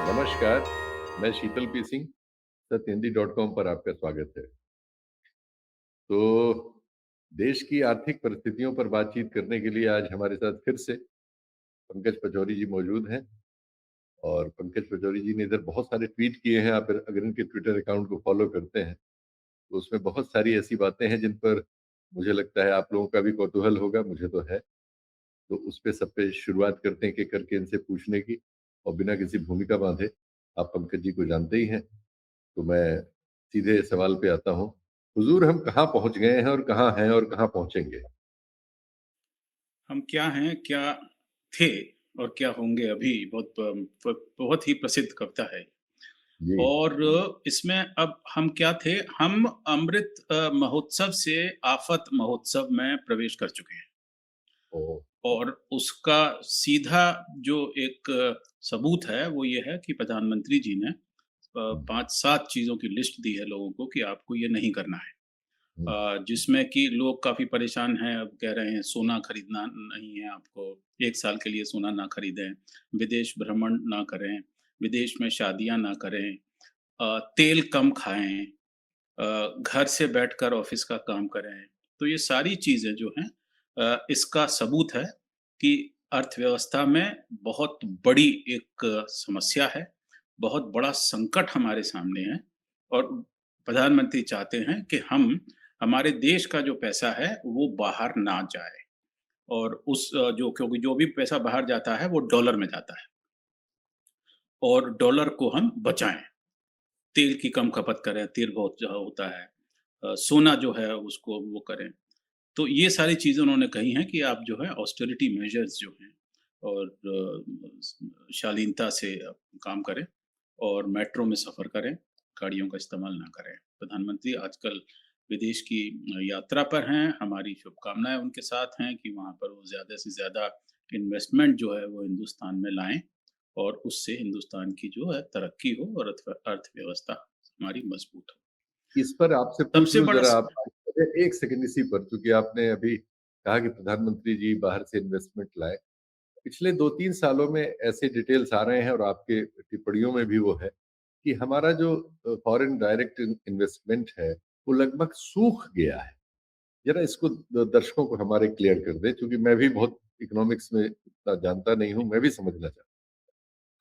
नमस्कार, मैं शीतल पी सिंह, सत्यहिंदी.com पर आपका स्वागत है। तो देश की आर्थिक परिस्थितियों पर बातचीत करने के लिए आज हमारे साथ फिर से पंकज पचौरी जी मौजूद हैं और पंकज पचौरी जी ने इधर बहुत सारे ट्वीट किए हैं। आप अगर इनके ट्विटर अकाउंट को फॉलो करते हैं, तो उसमें बहुत सारी ऐसी बातें हैं जिन पर मुझे लगता है आप लोगों का भी कौतूहल होगा, मुझे तो है। तो उस पे सब पे शुरुआत करते हैं कि करके इनसे पूछने की और बिना किसी भूमिका बांधे, आप पंकज जी को जानते ही हैं। तो मैं सीधे सवाल पे आता हूँ। हुजूर हम कहाँ पहुँच गए हैं और कहाँ पहुँचेंगे? हम क्या हैं, क्या थे और क्या होंगे अभी बहुत ही प्रसिद्ध कविता है। जी। और इसमें अब हम क्या थे, हम अमृत महोत्सव से आफ़त महोत्सव में प्रवेश कर चुके हैं। ओह! और उसका सीधा जो एक सबूत है, वो ये है कि प्रधानमंत्री जी ने हुँ, 5-7 चीज़ों की लिस्ट दी है लोगों को कि आपको ये नहीं करना है। हुँ, जिसमें कि लोग काफ़ी परेशान हैं, अब कह रहे हैं सोना खरीदना नहीं है आपको, 1 साल के लिए सोना ना खरीदें, विदेश भ्रमण ना करें, विदेश में शादियाँ ना करें, तेल कम खाएँ, घर से बैठकर ऑफ़िस का काम करें। तो ये सारी चीज़ें जो हैं इसका सबूत है कि अर्थव्यवस्था में बहुत बड़ी एक समस्या है, बहुत बड़ा संकट हमारे सामने है और प्रधानमंत्री चाहते हैं कि हम हमारे देश का जो पैसा है, वो बाहर ना जाए और जो क्योंकि जो भी पैसा बाहर जाता है, वो डॉलर में जाता है और डॉलर को हम बचाएँ। तेल की कम खपत करें, तेल बहुत जो होता है। सोना जो है उसको वो करें। तो ये सारी चीज़ें उन्होंने कही हैं कि आप जो है ऑस्टेरिटी मेजर्स जो हैं और शालीनता से काम करें और मेट्रो में सफ़र करें, गाड़ियों का इस्तेमाल ना करें। प्रधानमंत्री आजकल विदेश की यात्रा पर हैं, हमारी शुभकामनाएँ उनके साथ हैं कि वहाँ पर वो ज़्यादा से ज़्यादा इन्वेस्टमेंट जो है वो हिंदुस्तान में लाएँ और उससे हिंदुस्तान की जो है तरक्की हो और अर्थव्यवस्था हमारी मजबूत हो। इस पर आपसे पूछ सबसे लूँ बड़ा ज़रा स आप 1 सेकंड इसी पर, क्योंकि आपने अभी कहा कि प्रधानमंत्री जी बाहर से इन्वेस्टमेंट लाए। पिछले 2-3 सालों में ऐसे डिटेल्स आ रहे हैं और आपके टिप्पणियों में भी वो है कि हमारा जो फॉरेन डायरेक्ट इन्वेस्टमेंट है, वो लगभग सूख गया है। ज़रा इसको दर्शकों को हमारे क्लियर कर दें, क्योंकि मैं भी बहुत इकोनॉमिक्स में इतना जानता नहीं हूँ, मैं भी समझना चाहता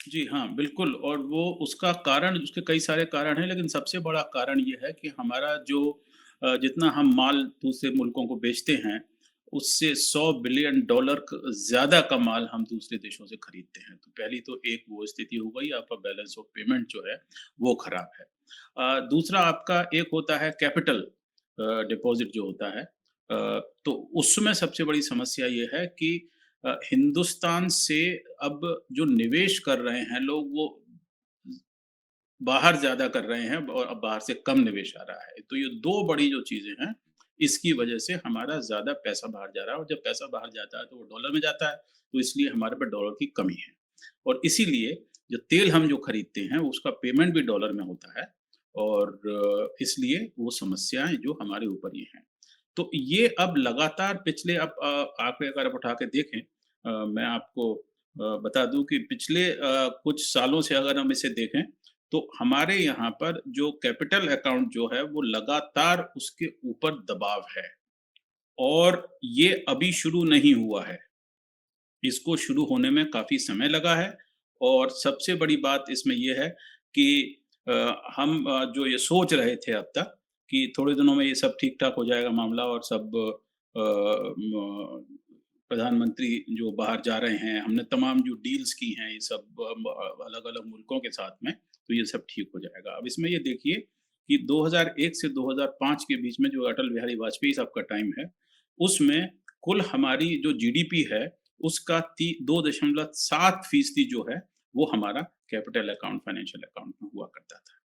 जी हाँ, बिल्कुल और वो उसका कारण उसके कई सारे कारण हैं, लेकिन सबसे बड़ा कारण ये है कि हमारा जो जितना हम माल दूसरे मुल्कों को बेचते हैं, उससे 100 बिलियन डॉलर क ज़्यादा का माल हम दूसरे देशों से खरीदते हैं। तो पहली तो एक वो स्थिति हो गई, आपका बैलेंस ऑफ पेमेंट जो है, वो खराब है। दूसरा आपका एक होता है कैपिटल डिपॉज़िट जो होता है तो उसमें सबसे बड़ी समस्या ये है कि हिंदुस्तान से अब जो निवेश कर रहे हैं लोग वो बाहर ज़्यादा कर रहे हैं और अब बाहर से कम निवेश आ रहा है। तो ये 2 बड़ी जो चीज़ें हैं, इसकी वजह से हमारा ज़्यादा पैसा बाहर जा रहा है और जब पैसा बाहर जाता है तो वो डॉलर में जाता है, तो इसलिए हमारे पे डॉलर की कमी है। और इसीलिए जो तेल हम जो खरीदते हैं उसका पेमेंट भी डॉलर में होता है और इसलिए वो समस्याएँ जो हमारे ऊपर ये हैं। तो ये अब लगातार पिछले अब आँकड़े अगर आप उठा के देखें मैं आपको बता दूँ कि पिछले कुछ सालों से अगर हम इसे देखें तो हमारे यहाँ पर जो कैपिटल अकाउंट जो है वो लगातार उसके ऊपर दबाव है और ये अभी शुरू नहीं हुआ है। इसको शुरू होने में काफ़ी समय लगा है और सबसे बड़ी बात इसमें ये है कि हम जो ये सोच रहे थे अब तक कि थोड़े दिनों में ये सब ठीक-ठाक हो जाएगा मामला और सब म प्रधानमंत्री जो बाहर जा रहे हैं, हमने तमाम जो डील्स की हैं ये सब अलग-अलग मुल्कों के साथ में, तो ये सब ठीक हो जाएगा। अब इसमें ये देखिए कि 2001 से 2005 के बीच में जो अटल बिहारी वाजपेयी साहब का टाइम है, उसमें कुल हमारी जो जीडीपी है उसका ती 2.7% जो है, वो हमारा कैपिटल अकाउंट, फाइनेंशियल अकाउंट में हुआ करता था।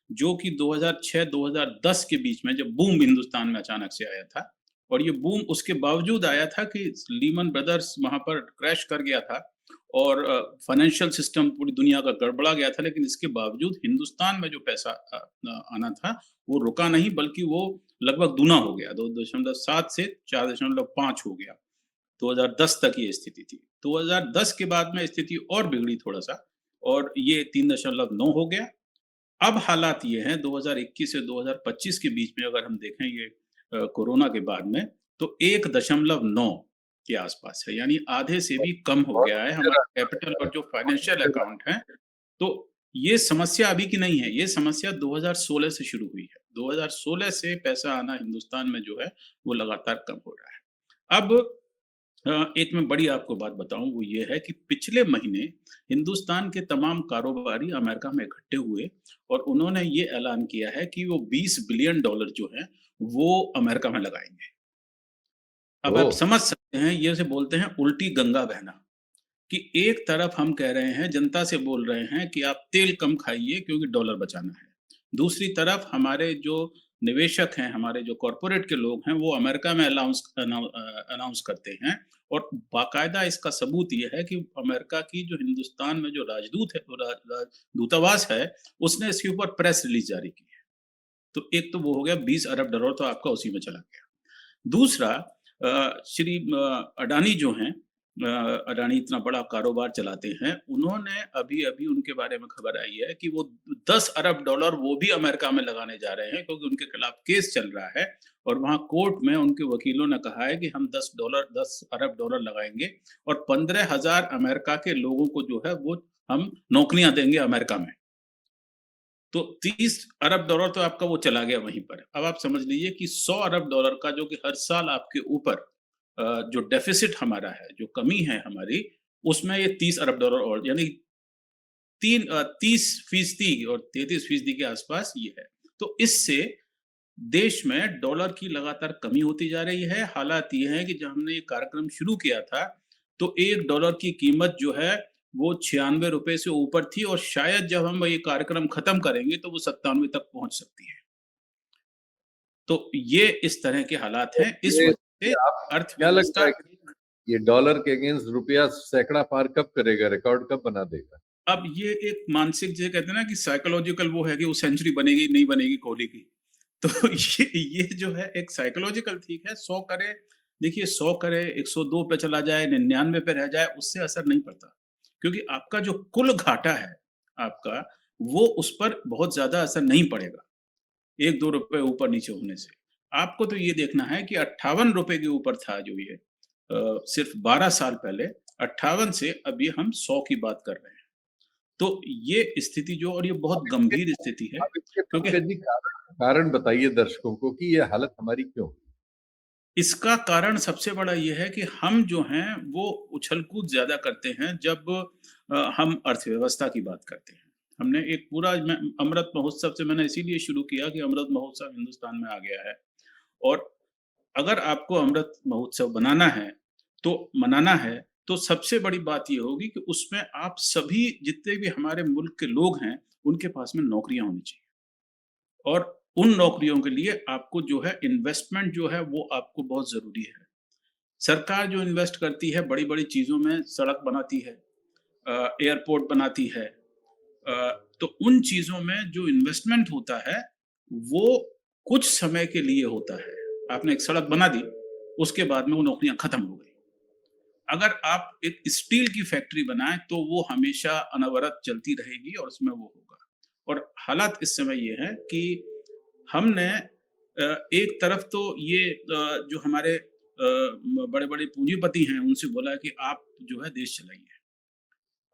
जो कि 2006-2010 के बीच में जब बूम हिंदुस्तान में अचानक से आया था और ये बूम उसके बावजूद आया था कि लीमन ब्रदर्स वहाँ पर क्रैश कर गया था और फाइनेंशियल सिस्टम पूरी दुनिया का गड़बड़ा गया था, लेकिन इसके बावजूद हिंदुस्तान में जो पैसा आना था, वो रुका नहीं बल्कि वो लगभग दूना हो गया, 2.7 से 4.5 हो गया। 2010 तक ये स्थिति थी। 2010 के बाद में स्थिति और बिगड़ी थोड़ा-सा और ये 3.9 हो गया। अब हालात ये हैं 2021 से 2025 के बीच में अगर हम देखें ये कोरोना के बाद में, तो 1.9 के आसपास है, यानी आधे से भी कम हो बहुत गया है नीचे हमारा रहा कैपिटल और जो बहुत फाइनेंशियल नीचे रहा। अकाउंट है। तो ये समस्या अभी की नहीं है, ये समस्या 2016 से शुरू हुई है। 2016 से पैसा आना हिंदुस्तान में जो है, वो लगातार कम हो रहा है। अब एक मैं बड़ी आपको बात बताऊँ, वो ये है कि पिछले महीने हिंदुस्तान के तमाम कारोबारी अमेरिका में इकट्ठे हुए और उन्होंने ये ऐलान किया है कि वो $20 बिलियन जो हैं, वो अमेरिका में लगाएँगे। अब आप ओह! समझ सकते हैं, ये उसे बोलते हैं उल्टी गंगा बहना, कि एक तरफ हम कह रहे हैं, जनता से बोल रहे हैं कि आप तेल कम खाइए क्योंकि डॉलर बचाना है। दूसरी तरफ हमारे जो निवेशक हैं, हमारे जो कॉर्पोरेट के लोग हैं, वो अमेरिका में अनाउंस करते हैं और बाकायदा इसका सबूत ये है कि अमेरिका की जो हिंदुस्तान में जो राजदूत है, रा रा दूतावास है, उसने इसके ऊपर प्रेस रिलीज़ जारी की है। तो एक तो वो हो गया $20 अरब तो आपका उसी में चला गया। दूसरा श्री अडानी जो हैं, अडानी इतना बड़ा कारोबार चलाते हैं, उन्होंने अभी-अभी उनके बारे में खबर आई है कि वो $10 अरब वो भी अमेरिका में लगाने जा रहे हैं क्योंकि उनके खिलाफ केस चल रहा है और वहाँ कोर्ट में उनके वकीलों ने कहा है कि हम $10 अरब लगाएँगे और 15,000 अमेरिका के लोगों को जो है वो हम नौकरियाँ देंगे अमेरिका में। तो $30 अरब तो आपका वो चला गया वहीं पर। अब आप समझ लीजिए कि $100 अरब का जो कि हर साल आपके ऊपर जो डेफ़िसिट हमारा है, जो कमी है हमारी, उसमें ये $30 अरब और यानी 30% और 33% के आसपास ये है। तो इससे देश में डॉलर की लगातार कमी होती जा रही है। हालात ये हैं कि जब हमने ये कार्यक्रम शुरू किया था, तो $1 की कीमत जो है, वो ₹96 से ऊपर थी और शायद जब हम ये कार्यक्रम खत्म करेंगे, तो वो 97 तक पहुँच सकती है। तो ये इस तरह के हालात तो हैं। इस ये वजह से आप क्या लगता अर्थव्यवस्था है कि ये डॉलर के अगेंस्ट रुपया सैकड़ा पार कब करेगा, रिकॉर्ड कब बना देगा? अब ये एक मानसिक जिसे कहते हैं ना कि साइकोलॉजिकल वो है कि वो सेंचुरी बनेगी, नहीं बनेगी कोहली की। तो ये जो है एक साइकोलॉजिकल ठीक है, 100 करे, देखिए 100 करे, 102 पे चला जाए, 99 पे रह जाए, उससे असर नहीं पड़ता। क्योंकि आपका जो कुल घाटा है आपका, वो उस पर बहुत ज़्यादा असर नहीं पड़ेगा, 1-2 रुपए ऊपर-नीचे होने से। आपको तो ये देखना है कि ₹58 के ऊपर था जो ये सिर्फ़ 12 साल पहले, 58 से अब ये हम 100 की बात कर रहे हैं। तो ये स्थिति जो और ये बहुत आप इसके गंभीर स्थिति है, आप इसके क्योंकि पंकज जी कारण बताइए दर्शकों को कि ये हालत हमारी क्यों? इसका कारण सबसे बड़ा ये है कि हम जो हैं वो उछल-कूद ज़्यादा करते हैं जब हम अर्थव्यवस्था की बात करते हैं। हमने एक पूरा मैं अमृत महोत्सव से मैंने इसीलिए शुरू किया कि अमृत महोत्सव हिंदुस्तान में आ गया है और अगर आपको अमृत महोत्सव बनाना है, तो मनाना है, तो सबसे बड़ी बात ये होगी कि उसमें आप सभी जितने भी हमारे मुल्क के लोग हैं, उनके पास में नौकरियाँ होनी चाहिए। और उन नौकरियों के लिए आपको जो है इन्वेस्टमेंट जो है वो आपको बहुत ज़रूरी है। सरकार जो इन्वेस्ट करती है बड़ी-बड़ी चीज़ों में सड़क बनाती है, एयरपोर्ट बनाती है, तो उन चीज़ों में जो इन्वेस्टमेंट होता है, वो कुछ समय के लिए होता है। आपने एक सड़क बना दी, उसके बाद में वो नौकरियाँ खत्म हो गई। अगर आप एक स्टील की फैक्ट्री बनाएँ तो वो हमेशा अनवरत चलती रहेगी और उसमें वो होगा। और हालात इस समय ये हैं कि हमने एक तरफ तो ये जो हमारे बड़े-बड़े पूंजीपति हैं, उनसे बोला कि आप जो है देश चलाइए।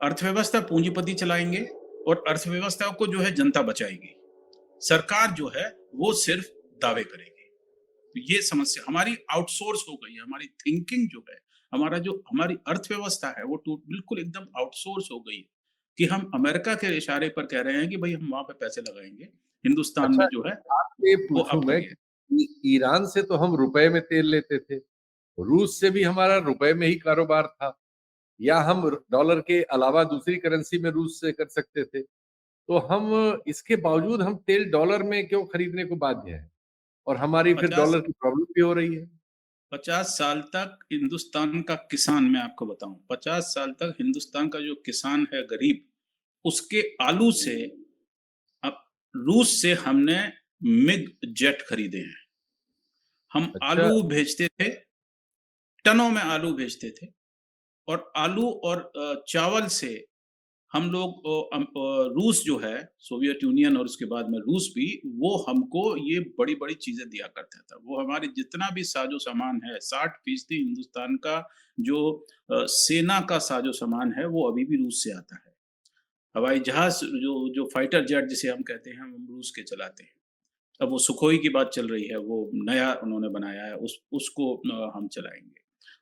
अर्थव्यवस्था पूंजीपति चलाएँगे और अर्थव्यवस्था को जो है जनता बचाएगी। सरकार जो है वो सिर्फ़ दावे करेगी। तो ये समस्या हमारी आउटसोर्स हो गई है, हमारी थिंकिंग जो है, जो हमारी अर्थव्यवस्था है वो बिल्कुल एकदम आउटसोर्स हो गई है, कि हम अमेरिका के इशारे पर कह रहे हैं कि भई हम वहाँ पे पैसे लगाएँगे, हिंदुस्तान अच्छा, में जो है आपसे वो पूछूँ आप मैं करिए। कि ईरान से तो हम रुपए में तेल लेते थे, रूस से भी हमारा रुपए में ही कारोबार था, या हम डॉलर के अलावा दूसरी करेंसी में रूस से कर सकते थे। तो हम इसके बावजूद हम तेल डॉलर में क्यों खरीदने को बाध्य हैं? और हमारी फिर 50 डॉलर की प्रॉब्लम भी हो रही है। 50 साल तक हिंदुस्तान का किसान मैं आपको बताऊँ, 50 साल तक हिंदुस्तान का जो किसान है गरीब, उसके आलू से अब रूस से हमने मिग जेट खरीदे हैं। हम अच्छा, आलू भेजते थे, टनों में आलू भेजते थे और आलू और चावल से हम लोग रूस जो है, सोवियत यूनियन और उसके बाद में रूस भी, वो हमको ये बड़ी-बड़ी चीज़ें दिया करता था। वो हमारे जितना भी साज़ो-सामान है, 60% हिंदुस्तान का जो सेना का साज़ो-सामान है, वो अभी भी रूस से आता है। हवाई जहाज़ जो जो फाइटर जेट जिसे हम कहते हैं, हम रूस के चलाते हैं। अब वो सुखोई की बात चल रही है, वो नया उन्होंने बनाया है, उसको हम चलाएँगे।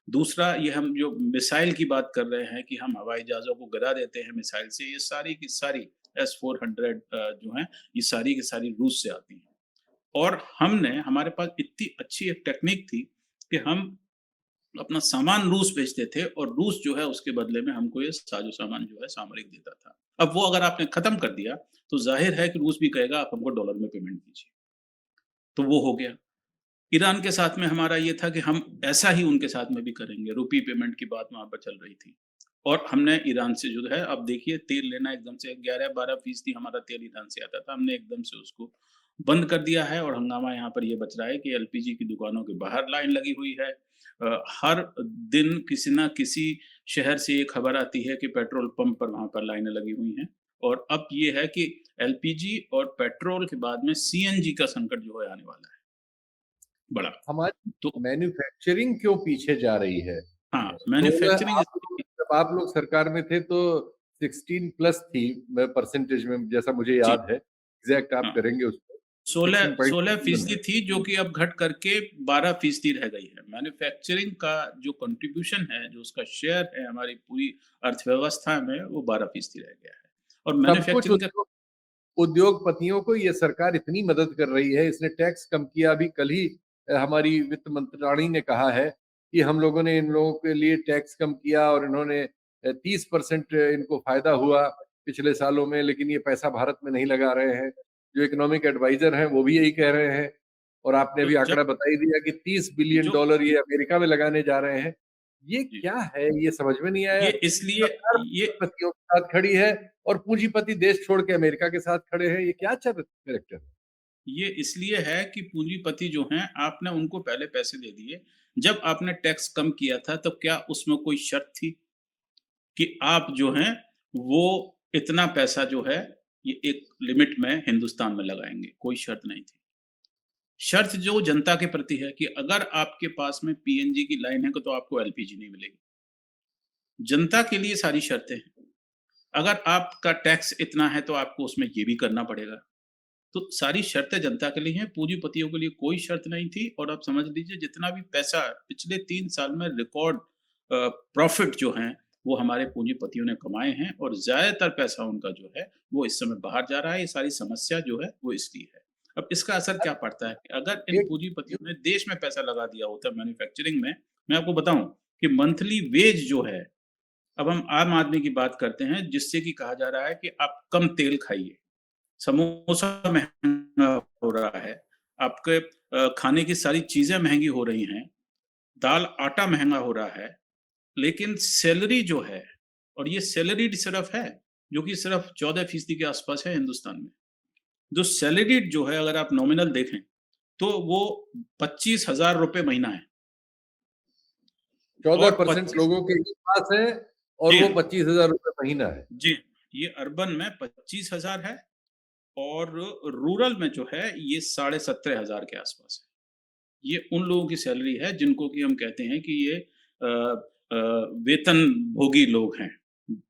दूसरा ये हम जो मिसाइल की बात कर रहे हैं कि हम हवाई जहाज़ों को गिरा देते हैं मिसाइल से, ये सारी की सारी एस-400 जो हैं, ये सारी की सारी रूस से आती हैं। और हमारे पास इतनी अच्छी एक टेक्नीक थी कि हम अपना सामान रूस भेजते थे और रूस जो है उसके बदले में हमको ये साज़ो-सामान जो है सामरिक देता था। अब वो अगर आपने खत्म कर दिया, तो ज़ाहिर है कि रूस भी कहेगा आप हमको डॉलर में पेमेंट कीजिए। तो वो हो गया। ईरान के साथ में हमारा ये था कि हम ऐसा ही उनके साथ में भी करेंगे, रुपी पेमेंट की बात वहाँ पर चल रही थी। और हमने ईरान से जो है अब देखिए तेल लेना एकदम से 11-12% हमारा तेल ईरान से आता था, हमने एकदम से उसको बंद कर दिया है और हंगामा यहाँ पर ये बच रहा है कि एलपीजी की दुकानों के बाहर लाइन लगी हुई है। हर दिन किसी न किसी शहर से ये खबर आती है कि पेट्रोल पंप पर वहाँ पर लाइनें लगी हुई हैं और अब ये है कि एलपीजी और पेट्रोल के बाद में सीएनजी का संकट जो है आने वाला है, बड़ा। हमारी तो मैन्युफैक्चरिंग क्यों पीछे जा रही है? हाँ, तो मैन्युफैक्चरिंग जब आप लोग सरकार में थे तो 16 प्लस थी परसेंटेज में, जैसा मुझे जी, याद है। एग्जैक्ट आप हाँ। करेंगे उसको। 16% 16.7 थी जो कि अब घट करके 12% रह गई है। मैन्युफैक्चरिंग का जो कंट्रीब्यूशन है, जो उसका शेयर है हमारी पूरी अर्थव्यवस्था में, वो 12% रह गया है। और सब कुछ मैन्युफैक्चरिंग का उद्योगपतियों को ये सरकार इतनी मदद कर रही है, इसने टैक्स कम किया। अभी कल ही हमारी वित्त मंत्राणी ने कहा है कि हम लोगों ने इन लोगों के लिए टैक्स कम किया और इन्होंने 30% इनको फायदा हुआ पिछले सालों में, लेकिन ये पैसा भारत में नहीं लगा रहे हैं। जो इकोनॉमिक एडवाइजर हैं वो भी यही कह रहे हैं। और आपने तो अभी जब आंकड़ा बता ही दिया कि 30 बिलियन जो डॉलर ये अमेरिका में लगाने जा रहे हैं। ये जी, क्या है? ये समझ में नहीं आया। ये इसलिए सरकार ये पूंजीपतियों के साथ खड़ी है और पूंजीपति देश छोड़ के अमेरिका के साथ खड़े हैं। ये क्या चल कैरेक्टर है? ये इसलिए है कि पूंजीपति जो हैं, आपने उनको पहले पैसे दे दिए। जब आपने टैक्स कम किया था, तब क्या उसमें कोई शर्त थी कि आप जो हैं, वो इतना पैसा जो है, ये एक लिमिट में हिंदुस्तान में लगाएँगे? कोई शर्त नहीं थी। शर्त जो जनता के प्रति है कि अगर आपके पास में पीएनजी की लाइन है, तो आपको एलपीजी नहीं मिलेगी। जनता के लिए सारी शर्तें हैं। अगर आपका टैक्स इतना है, तो आपको उसमें ये भी करना पड़ेगा। तो सारी शर्तें जनता के लिए हैं, पूंजीपतियों के लिए कोई शर्त नहीं थी और आप समझ लीजिए जितना भी पैसा पिछले 3 साल में रिकॉर्ड प्रॉफ़िट जो हैं, वो हमारे पूंजीपतियों ने कमाए हैं और ज़्यादातर पैसा उनका जो है, वो इस समय बाहर जा रहा है। ये सारी समस्या जो है, वो इसलिए है। अब इसका असर क्या पड़ता है कि अगर इन एक पूंजीपतियों ने देश में पैसा लगा दिया होता मैन्युफैक्चरिंग में, मैं आपको बताऊँ कि मंथली वेज जो है, अब हम आम आदमी की बात करते हैं, जिससे कि कहा जा रहा है कि आप कम तेल खाइए। समोसा महँगा हो रहा है, आपके खाने की सारी चीज़ें महँगी हो रही हैं, दाल-आटा महँगा हो रहा है, लेकिन सैलरी जो है और ये सैलरीड सिर्फ़ है, जो कि सिर्फ़ 14% के आस-पास है हिंदुस्तान में। जो सैलरीड जो है अगर आप नॉमिनल देखें, तो वो ₹25,000 महीना है और 14% 25 लोगों के पास है और जी वो हाँ, ₹25,000 महीना है। जी। ये अर्बन में 25,000 है और रूरल में जो है ये 17,500 के आस-पास है। ये उन लोगों की सैलरी है जिनको कि हम कहते हैं कि ये वेतनभोगी लोग हैं,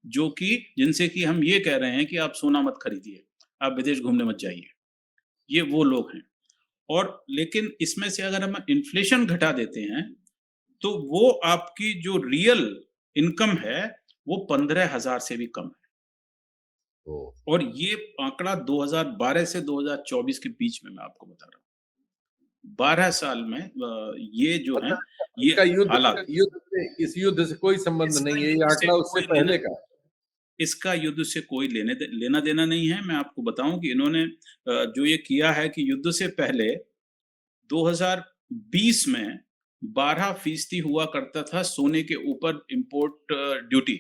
जो कि जिनसे कि हम ये कह रहे हैं कि आप सोना मत खरीदिए, आप विदेश घूमने मत जाइए। ये वो लोग हैं और लेकिन इसमें से अगर हम इन्फ्लेशन घटा देते हैं, तो वो आपकी जो रियल इनकम है, वो 15,000 से भी कम है तो और ये आंकड़ा 2012 से 2024 के बीच में मैं आपको बता रहा हूँ। 12 साल में ये जो हैं, मतलब ये इसका हालात युद्ध से इस युद्ध से कोई संबंध इसका नहीं है। ये युद्ध से आंकड़ा उससे कोई लेना पहले का है। इसका युद्ध से कोई लेना-देना नहीं है। मैं आपको बताऊँ कि इन्होंने जो ये किया है कि युद्ध से पहले 2020 में 12% हुआ करता था सोने के ऊपर इम्पोर्ट ड्यूटी।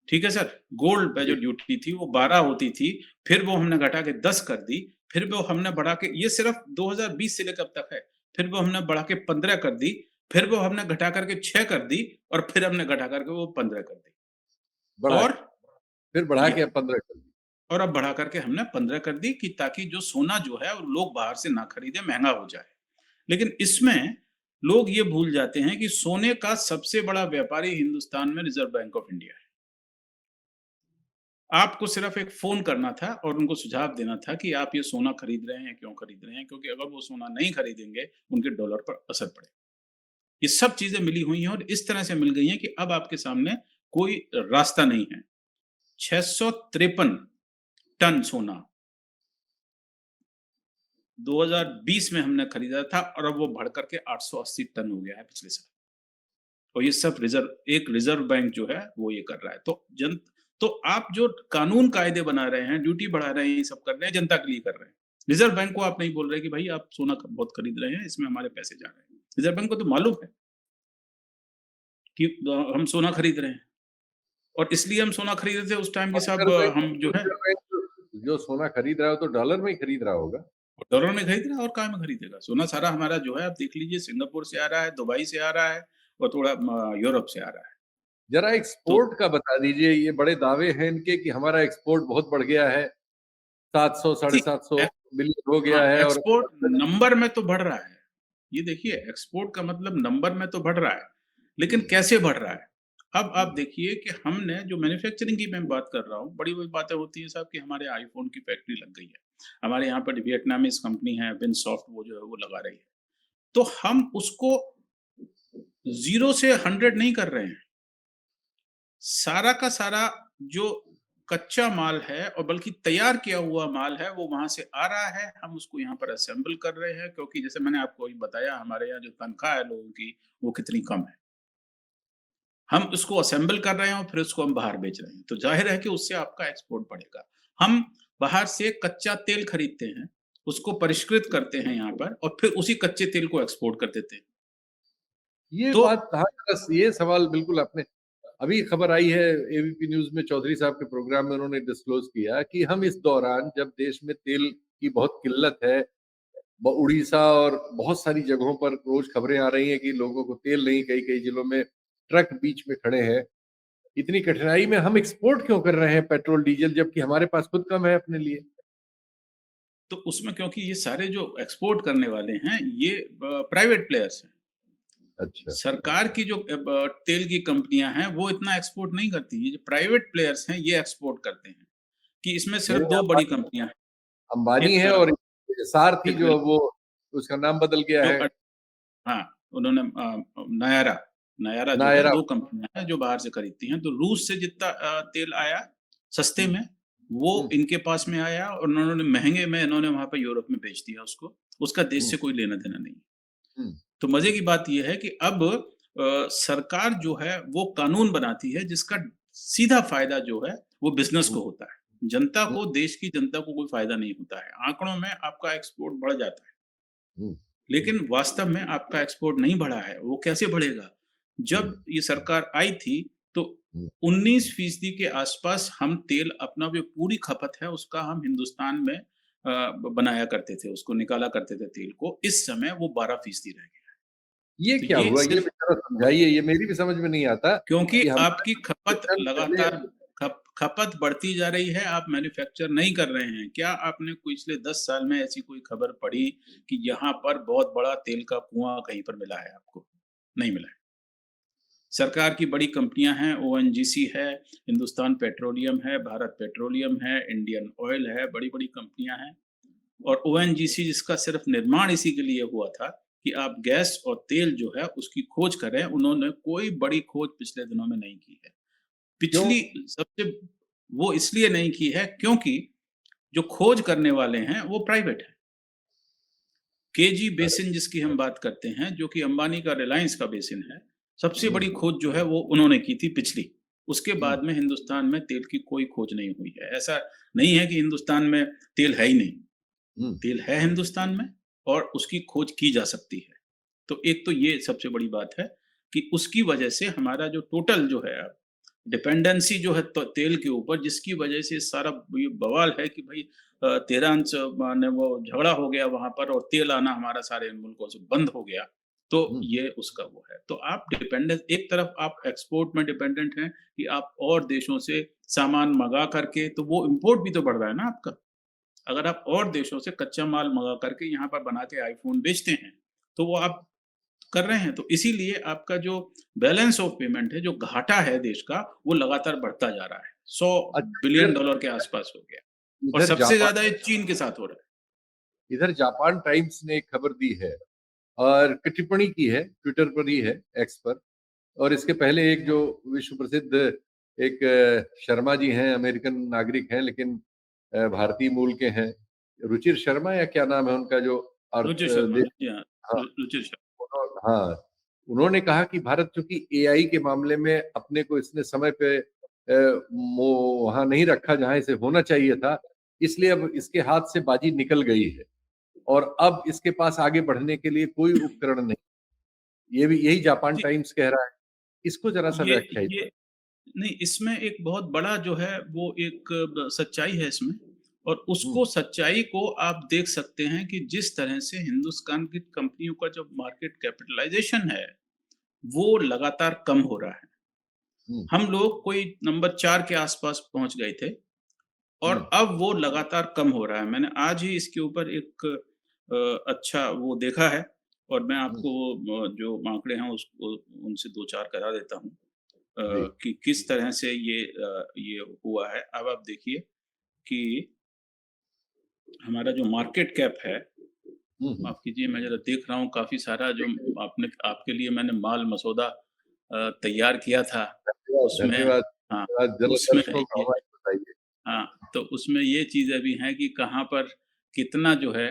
ठीक है सर? गोल्ड पे जो जी। ड्यूटी थी वो 12 होती थी, फिर वो हमने घटा के 10 कर दी, फिर वो हमने बढ़ा के ये सिर्फ़ 2020 से लेकर अब तक है, फिर वो हमने बढ़ा के 15 कर दी, फिर वो हमने घटा करके 6 कर दी और फिर हमने घटा करके वो 15 कर दी। बढ़ा और फिर बढ़ा या के अब 15 कर दी। और अब बढ़ा करके हमने 15 कर दी कि ताकि जो सोना जो है वो लोग बाहर से ना खरीदें, महँगा हो जाए। लेकिन इसमें लोग ये भूल जाते हैं कि सोने का सबसे बड़ा व्यापारी हिंदुस्तान में रिज़र्व बैंक ऑफ इंडिया है। आपको सिर्फ़ एक फ़ोन करना था और उनको सुझाव देना था कि आप ये सोना खरीद रहे हैं, क्यों खरीद रहे हैं? क्योंकि अगर वो सोना नहीं खरीदेंगे, उनके डॉलर पर असर पड़ेगा। ये सब चीज़ें मिली हुई हैं और इस तरह से मिल गई हैं कि अब आपके सामने कोई रास्ता नहीं है। 653 टन सोना 2020 में हमने खरीदा था और अब वो बढ़ कर के 880 टन हो गया है पिछले साल। और ये सब एक रिज़र्व बैंक जो है वो ये कर रहा है। तो आप जो कानून कायदे बना रहे हैं, ड्यूटी बढ़ा रहे हैं, ये सब कर रहे हैं, जनता के लिए कर रहे हैं। रिज़र्व बैंक को आप नहीं बोल रहे कि भई आप सोना ख बहुत खरीद रहे हैं, इसमें हमारे पैसे जा रहे हैं। रिज़र्व बैंक को तो मालूम है कि हम सोना खरीद रहे हैं और इसलिए हम सोना खरीद रहे थे उस टाइम कि और साहब हम जो है रिज़र्व बैंक जो सोना खरीद रहा है, वो तो डॉलर में ही खरीद रहा होगा। डॉलर में खरीद रहा है और कहाँ में खरीदेगा? सोना सारा हमारा जो है आप देख लीजिए सिंगापुर से आ रहा है, दुबई से आ रहा है और थोड़ा यूरोप से आ रहा है। ज़रा तो एक्सपोर्ट का बता दीजिए, ये बड़े दावे हैं इनके कि हमारा एक्सपोर्ट बहुत बढ़ गया है, 700 साढ़े सी 700 ए बिलियन हो हाँ, गया है और एक्सपोर्ट नंबर में तो बढ़ रहा है। ये देखिए एक्सपोर्ट का मतलब नंबर में तो बढ़ रहा है, लेकिन हुँ, कैसे बढ़ रहा है? अब आप हुँ, देखिए कि हमने जो मैन्युफैक्चरिंग की मैं बात कर रहा हूँ, बड़ी-बड़ी बातें होती हैं साहब कि हमारे आईफ़ोन की फैक्ट्री लग गई है। हमारे यहाँ पर वियतनामीज़ कंपनी है, विनसॉफ्ट वो जो है वो लगा रही है। तो हम उसको 0 से 100 नहीं कर रहे हैं। सारा का सारा जो कच्चा माल है और बल्कि तैयार किया हुआ माल है, वो वहाँ से आ रहा है, हम उसको यहाँ पर असेंबल कर रहे हैं क्योंकि जैसे मैंने आपको अभी बताया हमारे यहाँ जो तनख्वाह है लोगों की, वो कितनी कम है। हम उसको असेंबल कर रहे हैं और फिर उसको हम बाहर बेच रहे हैं, तो ज़ाहिर है कि उससे आपका एक्सपोर्ट बढ़ेगा। हम बाहर से कच्चा तेल खरीदते हैं, उसको परिष्कृत करते हैं यहाँ पर और फिर उसी कच्चे तेल को एक्सपोर्ट कर देते हैं। ये तो बात हाँ, बस ये सवाल बिल्कुल आपने अभी खबर आई है एबीपी न्यूज़ में चौधरी साहब के प्रोग्राम में उन्होंने डिस्क्लोज़ किया कि हम इस दौरान जब देश में तेल की बहुत किल्लत है, उड़ीसा और बहुत सारी जगहों पर रोज खबरें आ रही हैं कि लोगों को तेल नहीं, कई कई जिलों में ट्रक बीच में खड़े हैं। इतनी कठिनाई में हम एक्सपोर्ट क्यों कर रहे हैं पेट्रोल डीजल जबकि हमारे पास खुद कम है अपने लिए। तो उसमें क्योंकि ये सारे जो एक्सपोर्ट करने वाले हैं, ये प्राइवेट प्लेयर्स हैं। अच्छा। सरकार की जो तेल की कंपनियां हैं वो इतना एक्सपोर्ट नहीं करती। ये जो प्राइवेट प्लेयर्स हैं ये एक्सपोर्ट करते हैं कि इसमें सिर्फ नहीं, दो बड़ी कंपनियां हैं। अंबानी एक है और सारथी एक जो वो उसका नाम बदल गया जो है, हाँ, उन्होंने नयारा नयारा जो है नायरा। 2 कंपनियाँ हैं जो बाहर से खरीदती हैं। तो रूस से जितना तेल आया सस्ते हुँ, में, वो हुँ, इनके पास में आया और उन्होंने महँगे में इन्होंने वहाँ पे यूरोप में बेच दिया उसको। उसका देश हुँ, से कोई लेना-देना नहीं है। हुँ, तो मज़े की बात ये है कि अब सरकार जो है वो कानून बनाती है जिसका सीधा फ़ायदा जो है वो बिज़नेस हुँ, को होता है। जनता हुँ, को देश की जनता को कोई फ़ायदा नहीं होता है। आँकड़ों में आपका एक्सपोर्ट बढ़ जाता है। हुँ, हुँ, लेकिन वास्तव में आपका एक्सपोर्ट नहीं बढ़ा है, वो कैसे बढ़ेगा? हुँ, जब ये सरकार आई थी, तो हुँ, 19% के आसपास हम तेल अपना जो पूरी खपत है, उसका हम हिंदुस्तान में बनाया करते थे, उसको निकाला करते थे तेल को। इस समय वो 12% रह गया है। ये तो क्या ये हुआ? ये सिर्फ भी ज़रा समझाइए, ये मेरी भी समझ में नहीं आता क्योंकि कि आपकी हमारे खपत टन पहले लगातार खपत बढ़ती जा रही है, आप मैन्युफैक्चर नहीं कर रहे हैं। क्या आपने पिछले 10 साल में ऐसी कोई खबर पढ़ी कि यहाँ पर बहुत बड़ा तेल का कुआँ कहीं पर मिला है आपको? नहीं मिला है। सरकार की बड़ी कंपनियाँ हैं, ओएनजीसी है, हिंदुस्तान पेट्रोलियम है, भारत पेट्रोलियम है, इंडियन ऑयल है, बड़ी-बड़ी कंपनियाँ हैं। और ओएनजीसी जिसका सिर्फ निर्माण इसी के लिए हुआ था कि आप गैस और तेल जो है उसकी खोज करें, उन्होंने कोई बड़ी खोज पिछले दिनों में नहीं की है। क्यों? पिछली सबसे वो इसलिए नहीं की है क्योंकि जो खोज करने वाले हैं वो प्राइवेट हैं। केजी बेसिन जिसकी हम बात करते हैं, जो कि अंबानी का रिलायंस का बेसिन है, सबसे हुँ, बड़ी खोज जो है वो उन्होंने की थी पिछली। उसके हुँ, बाद में हिंदुस्तान में तेल की कोई खोज नहीं हुई है। ऐसा नहीं है कि हिंदुस्तान में तेल है ही नहीं। हुँ, तेल है हिंदुस्तान में और उसकी खोज की जा सकती है। तो एक तो ये सबसे बड़ी बात है कि उसकी वजह से हमारा जो टोटल जो है डिपेंडेंसी जो है तेल के ऊपर जिसकी वजह से सारा ये बवाल है कि भाई 13 अंश माने वो झगड़ा हो गया वहाँ पर और तेल आना हमारा सारे मुल्कों से बंद हो गया। तो हुँ। ये उसका वो है। तो आप डिपेंडेंस एक तरफ आप एक्सपोर्ट में डिपेंडेंट हैं कि आप और देशों से सामान मँगा करके तो वो इम्पोर्ट भी तो बढ़ रहा है ना आपका। अगर आप और देशों से कच्चा माल मँगा करके यहाँ पर बना के आईफ़ोन बेचते हैं, तो वो आप कर रहे हैं। तो इसीलिए आपका जो बैलेंस ऑफ पेमेंट है, जो घाटा है देश का, वो लगातार बढ़ता जा रहा है। 100 अच्छा, बिलियन डॉलर के आस-पास हो गया और इधर सबसे जापान ज़्यादा ये चीन के साथ हो रहा है। इधर जापान टाइम्स ने एक खबर दी है और टिप्पणी की है, ट्विटर पर ही है, एक्स पर। और इसके पहले एक जो विश्व प्रसिद्ध एक शर्मा जी हैं, अमेरिकन नागरिक हैं लेकिन भारतीय मूल के हैं। रुचिर शर्मा या क्या नाम है उनका जो रुचि शर्मा, दे जी हाँ, हाँ, रुचि शर्मा। हाँ, उन्होंने कहा कि भारत चूँकि एआई के मामले में अपने को इसने समय पे वो वहाँ नहीं रखा जहाँ इसे होना चाहिए था, इसलिए अब इसके हाथ से बाजी निकल गई है और अब इसके पास आगे बढ़ने के लिए कोई उपकरण नहीं। ये भी यही जापान जी, टाइम्स कह रहा है। इसको ज़रा-सा ये व्याख्यायित ये नहीं, इसमें एक बहुत बड़ा जो है वो एक सच्चाई है इसमें और हुँ, उसको सच्चाई को आप देख सकते हैं कि जिस तरह से हिंदुस्तान की कंपनियों का जो मार्केट कैपिटलाइज़ेशन है, वो लगातार कम हो रहा है। हुँ, हम लोग कोई नंबर 4 के आस-पास पहुँच गए थे और हुँ, अब वो लगातार कम हो रहा है। मैंने आज ही इसके ऊपर एक अच्छा वो देखा है और मैं हुँ, आपको जो आंकड़े हैं उसको उनसे 2-4 करा देता हूँ जी। कि किस तरह से ये हुआ है। अब आप देखिए कि हमारा जो मार्केट कैप है, हुँ, हुँ। माफ़ कीजिए मैं ज़रा देख रहा हूँ काफ़ी सारा जो आपने आपके लिए मैंने माल मसौदा तैयार किया था, धन्यवाद, उसमें धन्यवाद, हाँ, धन्यवाद। ज़रा उसमें दर्शकों को ये हमारी बताइए। हाँ, तो उसमें ये चीज़ें भी हैं कि कहाँ पर कितना जो है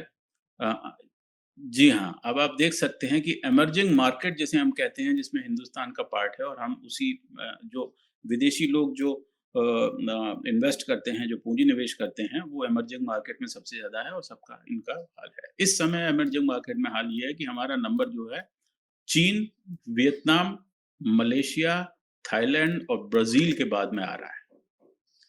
अ, जी हाँ, अब आप देख सकते हैं कि इमर्जिंग मार्केट जिसे हम कहते हैं जिसमें हिंदुस्तान का पार्ट है और हम उसी जो विदेशी लोग जो इन्वेस्ट करते हैं, जो पूँजी निवेश करते हैं, वो इमर्जिंग मार्केट में सबसे ज़्यादा है और सबका इनका हाल है। इस समय इमर्जिंग मार्केट में हाल ये है कि हमारा नंबर जो है चीन, वियतनाम, मलेशिया, थाईलैंड और ब्राज़ील के बाद में आ रहा है।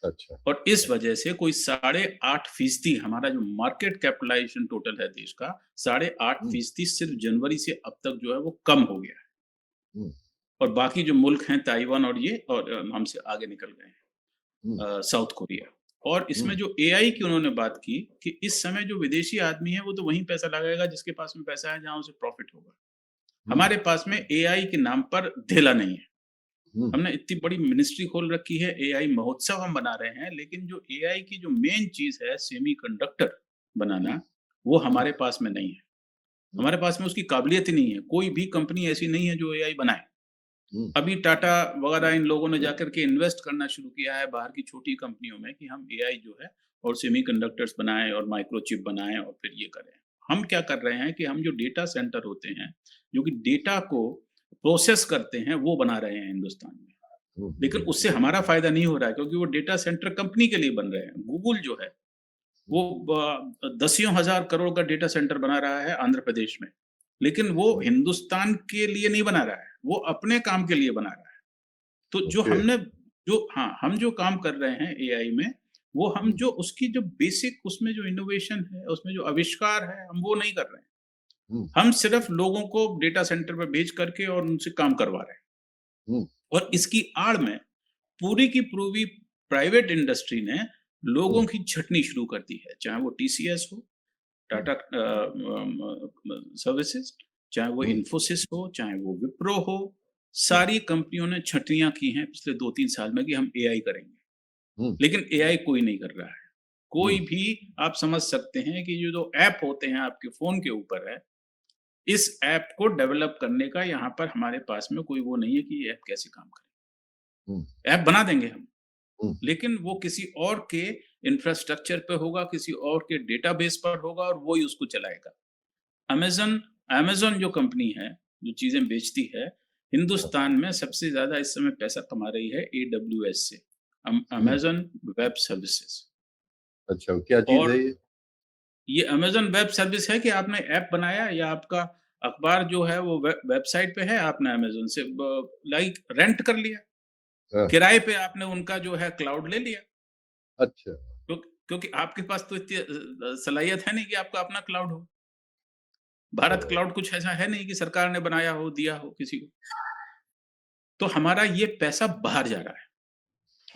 अच्छा। और इस वजह से कोई 8.5% हमारा जो मार्केट कैपिटलाइज़ेशन टोटल है देश का, हुँ, 8.5% सिर्फ़ जनवरी से अब तक जो है वो कम हो गया है। हुँ, और बाकी जो मुल्क हैं ताइवान और ये और हमसे आगे निकल गए हैं हुँ, साउथ कोरिया। और इसमें हुँ, जो एआई की उन्होंने बात की कि इस समय जो विदेशी आदमी है वो तो वहीं पैसा लगाएगा जिसके पास में पैसा है जहाँ उसे प्रॉफ़िट होगा। हुँ, हमारे पास में एआई के नाम पर धेला नहीं है। हुँ, हमने इतनी बड़ी मिनिस्ट्री खोल रखी है, एआई महोत्सव हम बना रहे हैं, लेकिन जो एआई की जो मेन चीज़ है सेमीकंडक्टर बनाना, वो हुँ, हमारे पास में नहीं है। हुँ, हमारे पास में उसकी काबिलियत ही नहीं है। कोई भी कंपनी ऐसी नहीं है जो एआई बनाए। हुँ, अभी टाटा वगैरह इन लोगों ने जाकर के इन्वेस्ट करना शुरू किया है बाहर की छोटी कंपनियों में कि हम एआई जो है और सेमीकंडक्टर्स बनाएँ और माइक्रोचिप बनाएँ और फिर ये करें। हम क्या कर रहे हैं कि हम जो डेटा सेंटर होते हैं, जो कि डेटा को प्रोसेस करते हैं, वो बना रहे हैं हिंदुस्तान में। हुँ, लेकिन हुँ, उससे हमारा फ़ायदा नहीं हो रहा है क्योंकि वो डेटा सेंटर कंपनी के लिए बन रहे हैं। गूगल जो है, हुँ, वो दसियों हज़ार करोड़ का डेटा सेंटर बना रहा है आंध्र प्रदेश में। लेकिन वो हुँ, हिंदुस्तान के लिए नहीं बना रहा है, वो अपने काम के लिए बना रहा है। तो जो ओके। हमने जो हाँ, हम जो काम कर रहे हैं एआई में, वो हम हुँ, जो उसकी जो बेसिक उसमें जो इनोवेशन है, उसमें जो आविष्कार है, हम वो नहीं कर रहे हैं। हुँ, हम सिर्फ़ लोगों को डेटा सेंटर पे भेज करके और उनसे काम करवा रहे हैं। हुँ, और इसकी आड़ में पूरी की पूरी प्राइवेट इंडस्ट्री ने हुँ, लोगों की छँटनी शुरू कर दी है, चाहे वो टीसीएस हो, हुँ, टाटा सर्विसेज़, चाहे वो हुँ, इन्फोसिस हो, चाहे वो विप्रो हो, हुँ, सारी कंपनियों ने छँटनियाँ की हैं पिछले 2-3 साल में कि हम एआई करेंगे। हुँ, लेकिन एआई कोई नहीं कर रहा है। हुँ, कोई भी आप समझ सकते हैं कि ये जो ऐप होते हैं आपके फ़ोन के ऊपर है, इस ऐप को डेवलप करने का यहाँ पर हमारे पास में कोई वो नहीं है कि ये ऐप कैसे काम करे। हुँ, ऐप बना देंगे हम। हुँ, लेकिन वो किसी और के इंफ्रास्ट्रक्चर पे होगा, किसी और के डेटाबेस पर होगा और वो ही उसको चलाएगा। अमेज़न अमेज़न जो कंपनी है, जो चीज़ें बेचती है, हाँ, हिंदुस्तान में सबसे ज़्यादा इस समय पैसा कमा रही है एडब्ल्यूएस से, हुँ, अमेज़न वेब सर्विसेज़। अच्छा क्या चीज़ है और ये? ये अमेज़न वेब सर्विस है कि आपने ऐप बनाया या आपका अखबार जो है वो वेबसाइट पे है, आपने अमेज़न से लाइक रेंट कर लिया, हाँ, किराए पे आपने उनका जो है क्लाउड ले लिया। अच्छा, क्योंकि आपके पास तो इतनी सलाहियत है नहीं कि आपका अपना क्लाउड हो। भारत ओह! क्लाउड कुछ ऐसा है नहीं कि सरकार ने बनाया हो, दिया हो किसी को। तो हमारा ये पैसा बाहर जा रहा है।